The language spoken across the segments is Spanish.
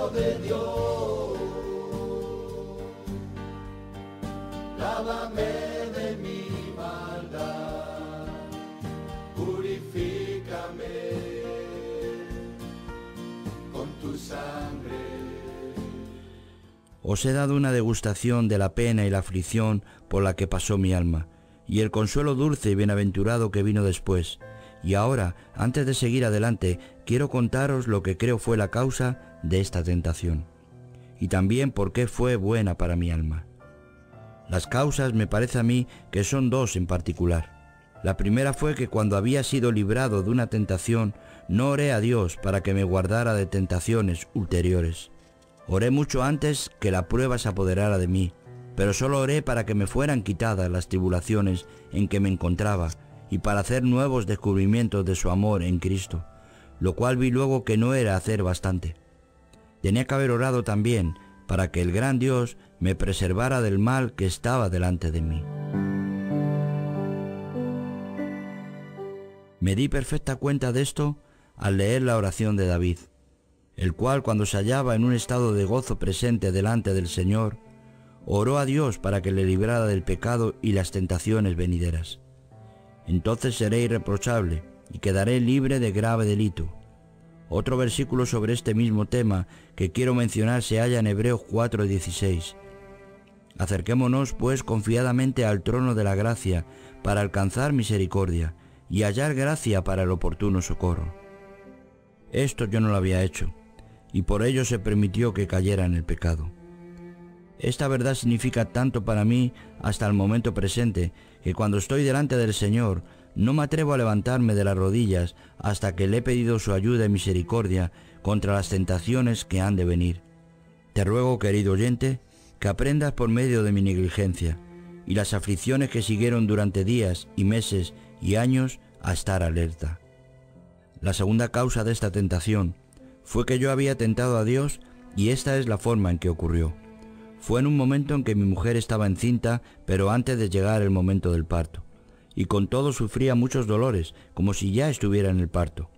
Hijo de Dios, lávame de mi maldad, purifícame con tu sangre. Os he dado una degustación de la pena y la aflicción por la que pasó mi alma, y el consuelo dulce y bienaventurado que vino después. Y ahora, antes de seguir adelante, quiero contaros lo que creo fue la causa de esta tentación, y también por qué fue buena para mi alma. Las causas me parece a mí que son dos en particular. La primera fue que cuando había sido librado de una tentación, no oré a Dios para que me guardara de tentaciones ulteriores. Oré mucho antes que la prueba se apoderara de mí, pero solo oré para que me fueran quitadas las tribulaciones en que me encontraba y para hacer nuevos descubrimientos de su amor en Cristo, lo cual vi luego que no era hacer bastante. Tenía que haber orado también para que el gran Dios me preservara del mal que estaba delante de mí. Me di perfecta cuenta de esto al leer la oración de David, el cual, cuando se hallaba en un estado de gozo presente delante del Señor, oró a Dios para que le librara del pecado y las tentaciones venideras. Entonces seré irreprochable y quedaré libre de grave delito. Otro versículo sobre este mismo tema que quiero mencionar se halla en Hebreos 4:16. Acerquémonos pues confiadamente al trono de la gracia para alcanzar misericordia y hallar gracia para el oportuno socorro. Esto yo no lo había hecho, y por ello se permitió que cayera en el pecado. Esta verdad significa tanto para mí hasta el momento presente, que cuando estoy delante del Señor, no me atrevo a levantarme de las rodillas hasta que le he pedido su ayuda y misericordia contra las tentaciones que han de venir. Te ruego, querido oyente, que aprendas por medio de mi negligencia y las aflicciones que siguieron durante días y meses y años a estar alerta. La segunda causa de esta tentación fue que yo había tentado a Dios, y esta es la forma en que ocurrió. Fue en un momento en que mi mujer estaba encinta, pero antes de llegar el momento del parto, y con todo sufría muchos dolores, como si ya estuviera en el parto.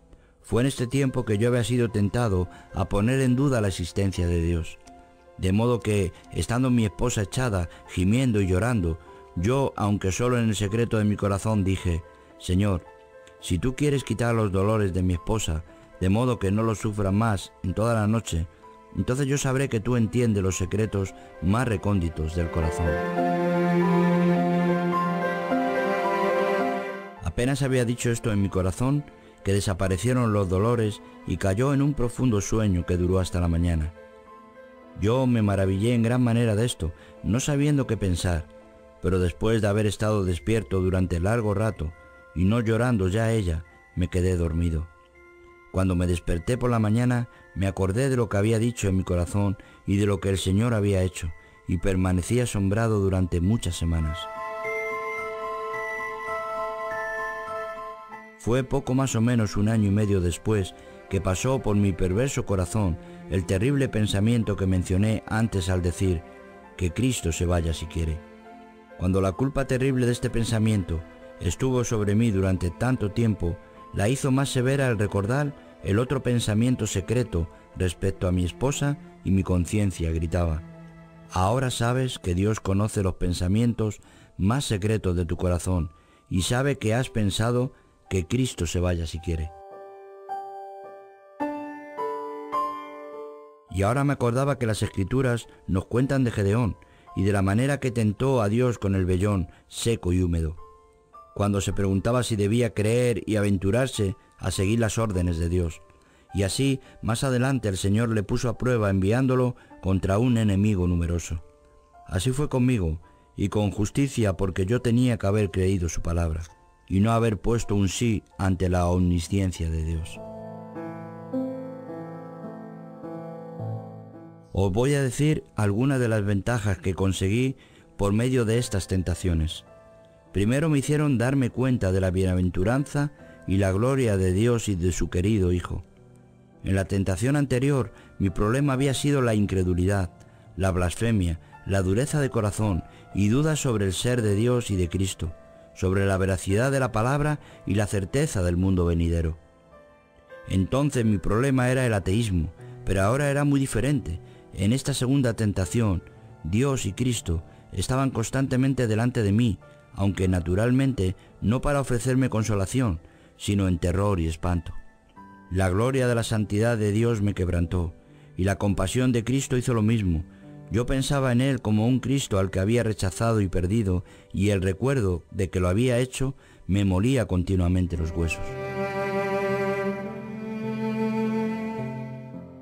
Fue en este tiempo que yo había sido tentado a poner en duda la existencia de Dios. De modo que, estando mi esposa echada, gimiendo y llorando, yo, aunque solo en el secreto de mi corazón, dije: Señor, si tú quieres quitar los dolores de mi esposa, de modo que no los sufra más en toda la noche, entonces yo sabré que tú entiendes los secretos más recónditos del corazón. Apenas había dicho esto en mi corazón, que desaparecieron los dolores y cayó en un profundo sueño que duró hasta la mañana. Yo me maravillé en gran manera de esto, no sabiendo qué pensar, pero después de haber estado despierto durante largo rato y no llorando ya ella, me quedé dormido. Cuando me desperté por la mañana, me acordé de lo que había dicho en mi corazón y de lo que el Señor había hecho, y permanecí asombrado durante muchas semanas. Fue poco más o menos 1 año y medio después que pasó por mi perverso corazón el terrible pensamiento que mencioné antes al decir: que Cristo se vaya si quiere. Cuando la culpa terrible de este pensamiento estuvo sobre mí durante tanto tiempo, la hizo más severa al recordar el otro pensamiento secreto respecto a mi esposa, y mi conciencia gritaba: ahora sabes que Dios conoce los pensamientos más secretos de tu corazón y sabe que has pensado que Cristo se vaya si quiere. Y ahora me acordaba que las Escrituras nos cuentan de Gedeón y de la manera que tentó a Dios con el vellón seco y húmedo, cuando se preguntaba si debía creer y aventurarse a seguir las órdenes de Dios. Y así, más adelante, el Señor le puso a prueba enviándolo contra un enemigo numeroso. Así fue conmigo, y con justicia, porque yo tenía que haber creído su palabra y no haber puesto un sí ante la omnisciencia de Dios. Os voy a decir algunas de las ventajas que conseguí por medio de estas tentaciones. Primero, me hicieron darme cuenta de la bienaventuranza y la gloria de Dios y de su querido Hijo. En la tentación anterior, mi problema había sido la incredulidad, la blasfemia, la dureza de corazón y dudas sobre el ser de Dios y de Cristo, sobre la veracidad de la palabra y la certeza del mundo venidero. Entonces mi problema era el ateísmo, pero ahora era muy diferente. En esta segunda tentación, Dios y Cristo estaban constantemente delante de mí, aunque naturalmente no para ofrecerme consolación, sino en terror y espanto. La gloria de la santidad de Dios me quebrantó, y la compasión de Cristo hizo lo mismo. Yo pensaba en Él como un Cristo al que había rechazado y perdido, y el recuerdo de que lo había hecho me molía continuamente los huesos.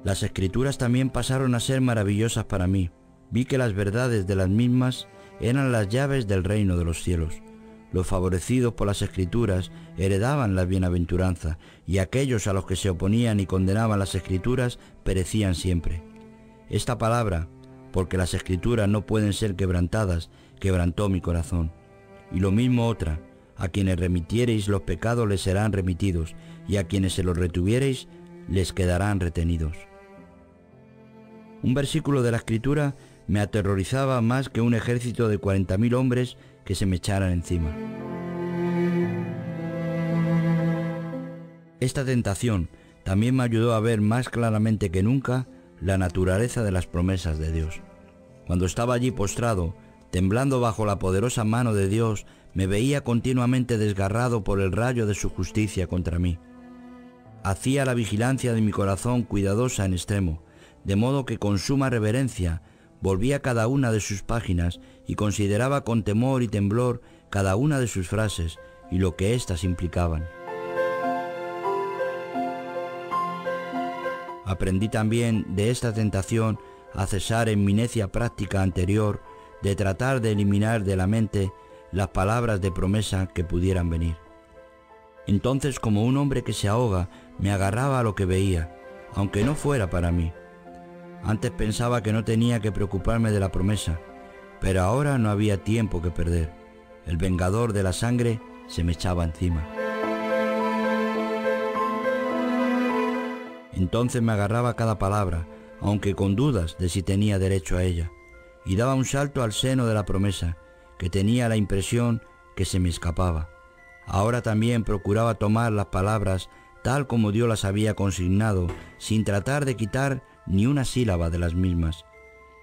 Las Escrituras también pasaron a ser maravillosas para mí. Vi que las verdades de las mismas eran las llaves del reino de los cielos. Los favorecidos por las Escrituras heredaban la bienaventuranza, y aquellos a los que se oponían y condenaban las Escrituras perecían siempre. Esta palabra, porque las Escrituras no pueden ser quebrantadas, quebrantó mi corazón. Y lo mismo otra: a quienes remitiereis los pecados les serán remitidos, y a quienes se los retuviereis les quedarán retenidos. Un versículo de la Escritura me aterrorizaba más que un ejército de 40.000 hombres que se me echaran encima. Esta tentación también me ayudó a ver más claramente que nunca la naturaleza de las promesas de Dios. Cuando estaba allí postrado, temblando bajo la poderosa mano de Dios, me veía continuamente desgarrado por el rayo de su justicia contra mí. Hacía la vigilancia de mi corazón cuidadosa en extremo, de modo que con suma reverencia volvía cada una de sus páginas y consideraba con temor y temblor cada una de sus frases y lo que éstas implicaban. Aprendí también de esta tentación a cesar en mi necia práctica anterior de tratar de eliminar de la mente las palabras de promesa que pudieran venir. Entonces, como un hombre que se ahoga, me agarraba a lo que veía, aunque no fuera para mí. Antes pensaba que no tenía que preocuparme de la promesa, pero ahora no había tiempo que perder. El vengador de la sangre se me echaba encima. Entonces me agarraba a cada palabra, aunque con dudas de si tenía derecho a ella, y daba un salto al seno de la promesa, que tenía la impresión que se me escapaba. Ahora también procuraba tomar las palabras tal como Dios las había consignado, sin tratar de quitar ni una sílaba de las mismas.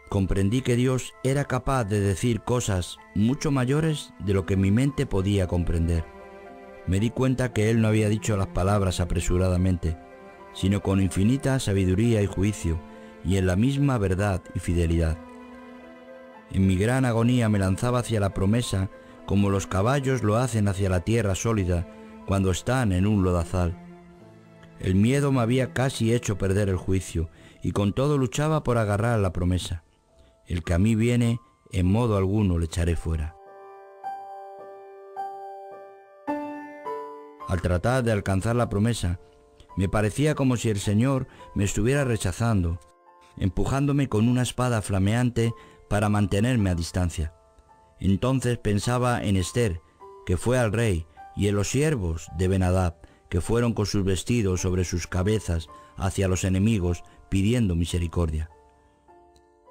Comprendí que Dios era capaz de decir cosas mucho mayores de lo que mi mente podía comprender. Me di cuenta que Él no había dicho las palabras apresuradamente, sino con infinita sabiduría y juicio, y en la misma verdad y fidelidad. En mi gran agonía me lanzaba hacia la promesa como los caballos lo hacen hacia la tierra sólida cuando están en un lodazal. El miedo me había casi hecho perder el juicio, y con todo luchaba por agarrar la promesa. El que a mí viene, en modo alguno le echaré fuera. Al tratar de alcanzar la promesa, me parecía como si el Señor me estuviera rechazando, empujándome con una espada flameante para mantenerme a distancia. Entonces pensaba en Esther, que fue al rey, y en los siervos de Ben-Hadad, que fueron con sus vestidos sobre sus cabezas hacia los enemigos pidiendo misericordia.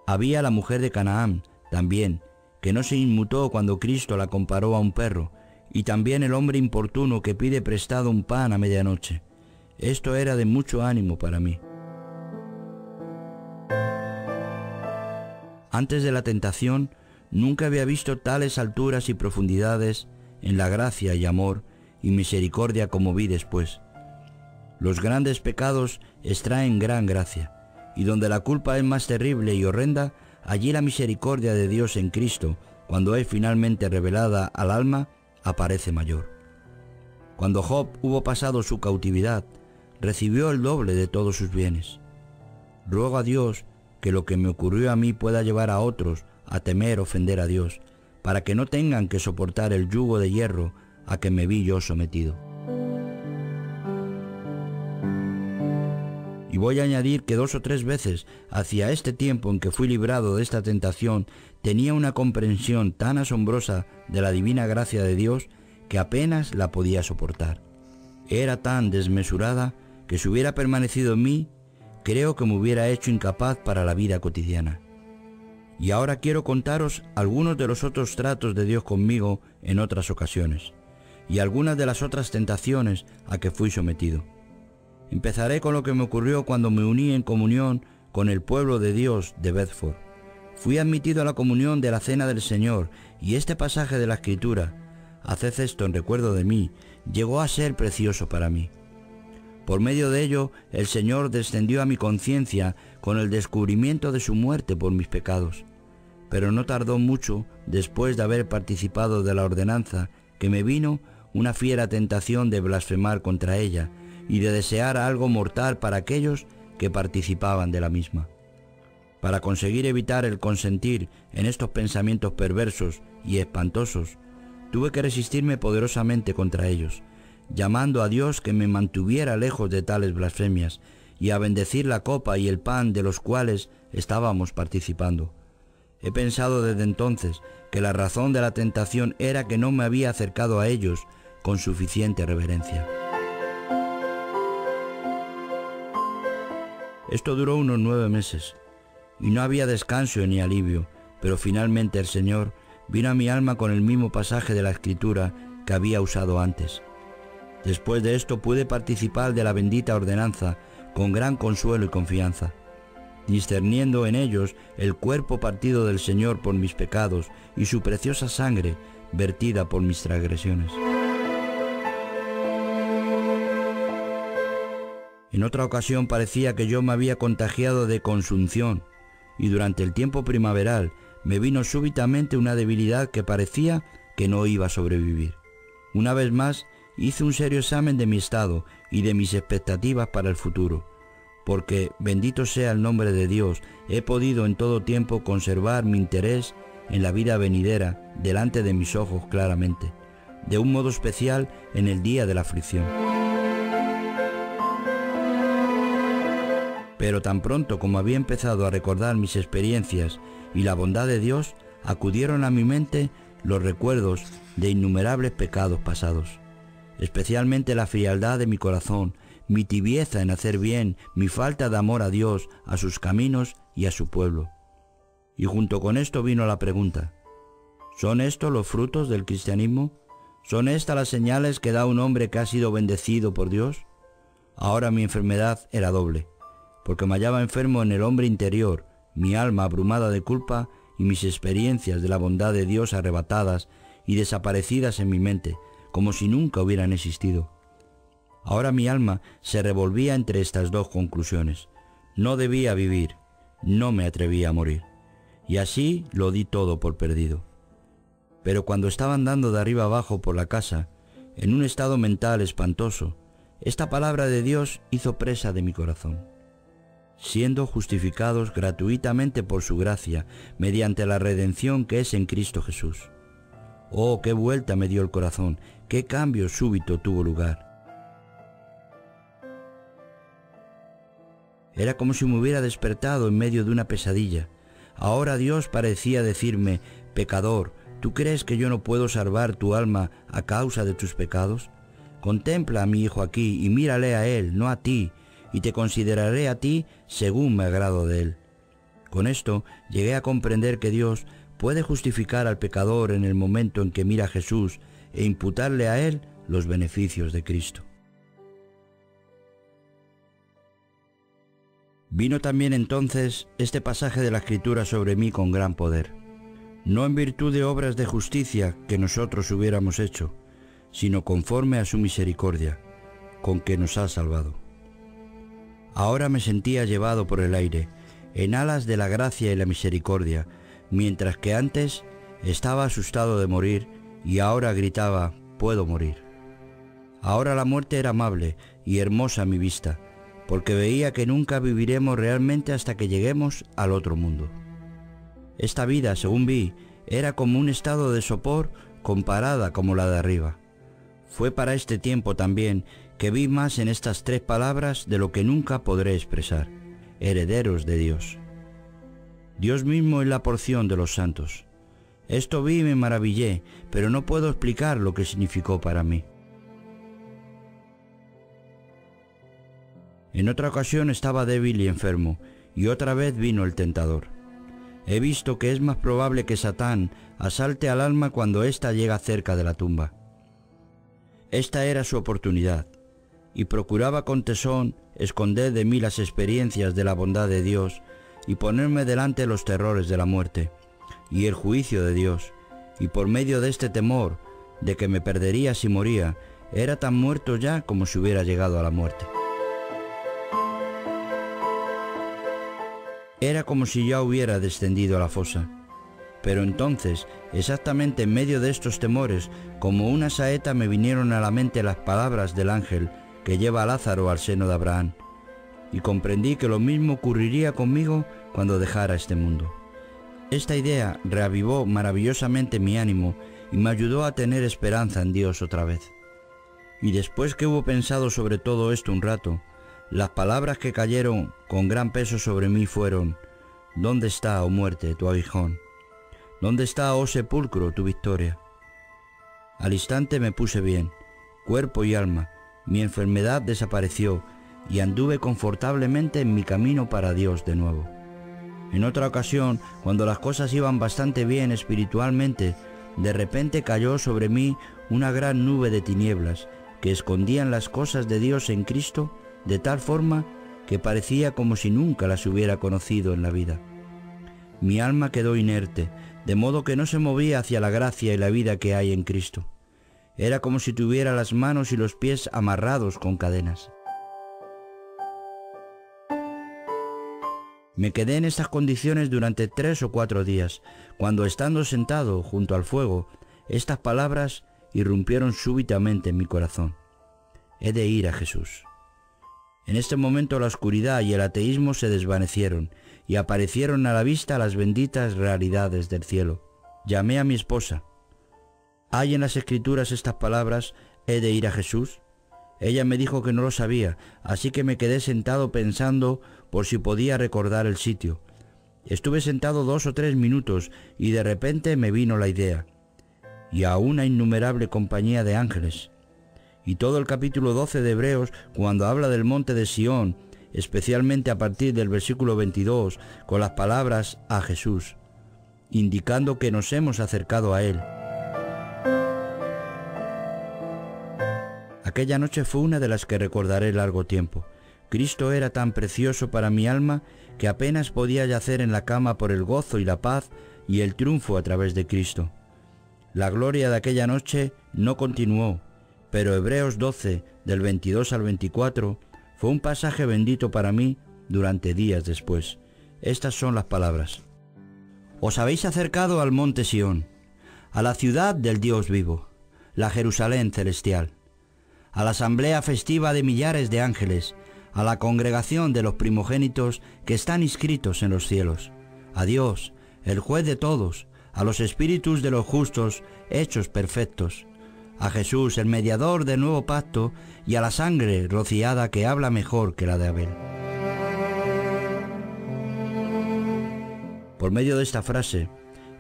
Había la mujer de Canaán también, que no se inmutó cuando Cristo la comparó a un perro, y también el hombre importuno que pide prestado un pan a medianoche. Esto era de mucho ánimo para mí. Antes de la tentación, nunca había visto tales alturas y profundidades en la gracia y amor y misericordia como vi después. Los grandes pecados extraen gran gracia, y donde la culpa es más terrible y horrenda, allí la misericordia de Dios en Cristo, cuando es finalmente revelada al alma, aparece mayor. Cuando Job hubo pasado su cautividad, recibió el doble de todos sus bienes. Ruego a Dios que lo que me ocurrió a mí pueda llevar a otros a temer ofender a Dios, para que no tengan que soportar el yugo de hierro a que me vi yo sometido. Y voy a añadir que 2 o 3 veces, hacia este tiempo en que fui librado de esta tentación, tenía una comprensión tan asombrosa de la divina gracia de Dios que apenas la podía soportar. Era tan desmesurada que si hubiera permanecido en mí, creo que me hubiera hecho incapaz para la vida cotidiana. Y ahora quiero contaros algunos de los otros tratos de Dios conmigo en otras ocasiones, y algunas de las otras tentaciones a que fui sometido. Empezaré con lo que me ocurrió cuando me uní en comunión con el pueblo de Dios de Bedford. Fui admitido a la comunión de la Cena del Señor, y este pasaje de la Escritura, haced esto en recuerdo de mí, llegó a ser precioso para mí. Por medio de ello, el Señor descendió a mi conciencia con el descubrimiento de su muerte por mis pecados. Pero no tardó mucho, después de haber participado de la ordenanza, que me vino una fiera tentación de blasfemar contra ella y de desear algo mortal para aquellos que participaban de la misma. Para conseguir evitar el consentir en estos pensamientos perversos y espantosos, tuve que resistirme poderosamente contra ellos, llamando a Dios que me mantuviera lejos de tales blasfemias y a bendecir la copa y el pan de los cuales estábamos participando. He pensado desde entonces que la razón de la tentación era que no me había acercado a ellos con suficiente reverencia. Esto duró unos 9 meses, y no había descanso ni alivio, pero finalmente el Señor vino a mi alma con el mismo pasaje de la Escritura que había usado antes. Después de esto pude participar de la bendita ordenanza con gran consuelo y confianza, discerniendo en ellos el cuerpo partido del Señor por mis pecados y su preciosa sangre vertida por mis transgresiones. En otra ocasión parecía que yo me había contagiado de consunción, y durante el tiempo primaveral me vino súbitamente una debilidad que parecía que no iba a sobrevivir. Una vez más hice un serio examen de mi estado y de mis expectativas para el futuro, porque, bendito sea el nombre de Dios, he podido en todo tiempo conservar mi interés en la vida venidera delante de mis ojos claramente, de un modo especial en el día de la aflicción. Pero tan pronto como había empezado a recordar mis experiencias y la bondad de Dios, acudieron a mi mente los recuerdos de innumerables pecados pasados, especialmente la frialdad de mi corazón, mi tibieza en hacer bien, mi falta de amor a Dios, a sus caminos y a su pueblo. Y junto con esto vino la pregunta: ¿son estos los frutos del cristianismo? ¿Son estas las señales que da un hombre que ha sido bendecido por Dios? Ahora mi enfermedad era doble, porque me hallaba enfermo en el hombre interior, mi alma abrumada de culpa y mis experiencias de la bondad de Dios arrebatadas y desaparecidas en mi mente, como si nunca hubieran existido. Ahora mi alma se revolvía entre estas dos conclusiones: no debía vivir, no me atrevía a morir, y así lo di todo por perdido. Pero cuando estaba andando de arriba abajo por la casa, en un estado mental espantoso, esta palabra de Dios hizo presa de mi corazón: siendo justificados gratuitamente por su gracia, mediante la redención que es en Cristo Jesús. Oh, qué vuelta me dio el corazón, qué cambio súbito tuvo lugar. Era como si me hubiera despertado en medio de una pesadilla. Ahora Dios parecía decirme: pecador, ¿tú crees que yo no puedo salvar tu alma a causa de tus pecados? Contempla a mi hijo aquí y mírale a él, no a ti, y te consideraré a ti según me agrado de él. Con esto llegué a comprender que Dios puede justificar al pecador en el momento en que mira a Jesús e imputarle a él los beneficios de Cristo. Vino también entonces este pasaje de la Escritura sobre mí con gran poder, no en virtud de obras de justicia que nosotros hubiéramos hecho, sino conforme a su misericordia, con que nos ha salvado. Ahora me sentía llevado por el aire, en alas de la gracia y la misericordia, mientras que antes estaba asustado de morir y ahora gritaba: puedo morir. Ahora la muerte era amable y hermosa a mi vista, porque veía que nunca viviremos realmente hasta que lleguemos al otro mundo. Esta vida, según vi, era como un estado de sopor comparada como la de arriba. Fue para este tiempo también que vi más en estas 3 palabras de lo que nunca podré expresar: herederos de Dios. Dios mismo es la porción de los santos. Esto vi y me maravillé, pero no puedo explicar lo que significó para mí. En otra ocasión estaba débil y enfermo, y otra vez vino el tentador. He visto que es más probable que Satán asalte al alma cuando ésta llega cerca de la tumba. Esta era su oportunidad. y procuraba con tesón esconder de mí las experiencias de la bondad de Dios y ponerme delante los terrores de la muerte y el juicio de Dios, y por medio de este temor de que me perdería si moría, era tan muerto ya como si hubiera llegado a la muerte. Era como si ya hubiera descendido a la fosa. Pero entonces, exactamente en medio de estos temores, como una saeta me vinieron a la mente las palabras del ángel que lleva a Lázaro al seno de Abraham, y comprendí que lo mismo ocurriría conmigo cuando dejara este mundo. Esta idea reavivó maravillosamente mi ánimo y me ayudó a tener esperanza en Dios otra vez. Y después que hubo pensado sobre todo esto un rato, las palabras que cayeron con gran peso sobre mí fueron: ¿dónde está, oh muerte, tu aguijón? ¿Dónde está, oh sepulcro, tu victoria? Al instante me puse bien, cuerpo y alma, mi enfermedad desapareció y anduve confortablemente en mi camino para Dios de nuevo. En otra ocasión, cuando las cosas iban bastante bien espiritualmente, de repente cayó sobre mí una gran nube de tinieblas que escondían las cosas de Dios en Cristo de tal forma que parecía como si nunca las hubiera conocido en la vida. Mi alma quedó inerte, de modo que no se movía hacia la gracia y la vida que hay en Cristo. Era como si tuviera las manos y los pies amarrados con cadenas. Me quedé en estas condiciones durante 3 o 4 días, cuando estando sentado junto al fuego, estas palabras irrumpieron súbitamente en mi corazón: he de ir a Jesús. En este momento la oscuridad y el ateísmo se desvanecieron y aparecieron a la vista las benditas realidades del cielo. Llamé a mi esposa. ¿Hay en las Escrituras estas palabras, he de ir a Jesús? Ella me dijo que no lo sabía, así que me quedé sentado pensando por si podía recordar el sitio. Estuve sentado 2 o 3 minutos y de repente me vino la idea. Y a una innumerable compañía de ángeles. Y todo el capítulo 12 de Hebreos, cuando habla del monte de Sión, especialmente a partir del versículo 22, con las palabras a Jesús, indicando que nos hemos acercado a Él. Aquella noche fue una de las que recordaré largo tiempo. Cristo era tan precioso para mi alma que apenas podía yacer en la cama por el gozo y la paz y el triunfo a través de Cristo. La gloria de aquella noche no continuó, pero Hebreos 12, del 22 al 24, fue un pasaje bendito para mí durante días después. Estas son las palabras: os habéis acercado al monte Sión, a la ciudad del Dios vivo, la Jerusalén celestial, a la asamblea festiva de millares de ángeles, a la congregación de los primogénitos que están inscritos en los cielos, a Dios, el juez de todos, a los espíritus de los justos hechos perfectos, a Jesús, el mediador del nuevo pacto, y a la sangre rociada que habla mejor que la de Abel. Por medio de esta frase,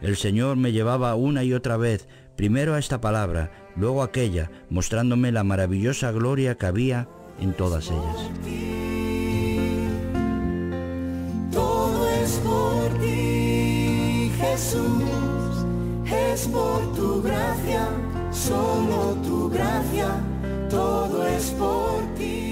el Señor me llevaba una y otra vez, primero a esta palabra, luego a aquella, mostrándome la maravillosa gloria que había en todas ellas. Todo es por ti, Jesús, es por tu gracia, solo tu gracia, todo es por ti.